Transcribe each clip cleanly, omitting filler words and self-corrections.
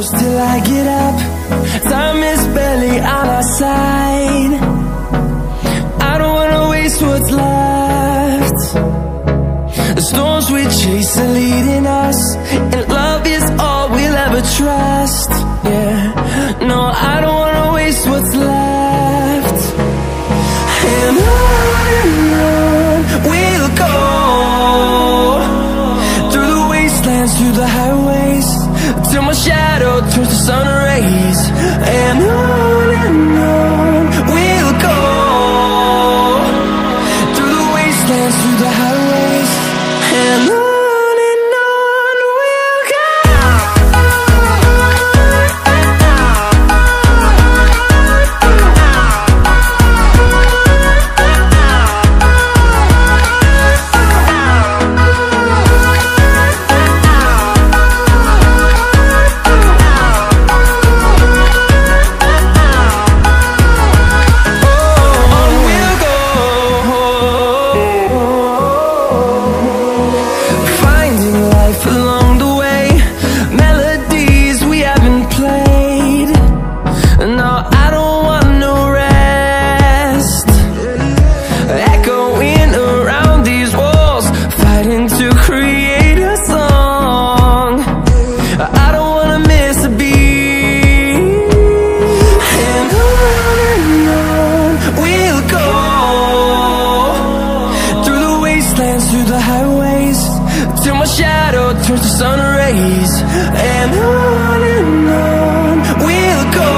close till I get up. Time is barely on our side. I don't wanna waste what's left. The storms we chase are leading us, and love is all we'll ever trust. Yeah, no, I don't wanna waste what's left. And on we'll go, through the wastelands, through the highways, till my shadow turns to sun rays. And on we'll go, through the wastelands, through the highways, and on we'll go. Through the highways, till my shadow turns to sun rays. And on we'll go,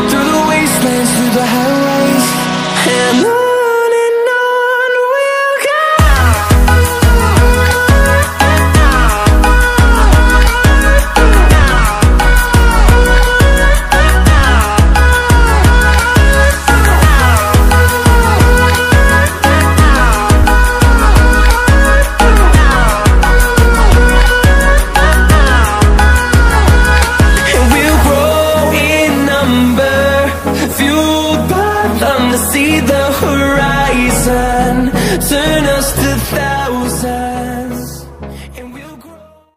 through the wastelands, through the highways, and on we'll go. See the horizon, turn us to thousands.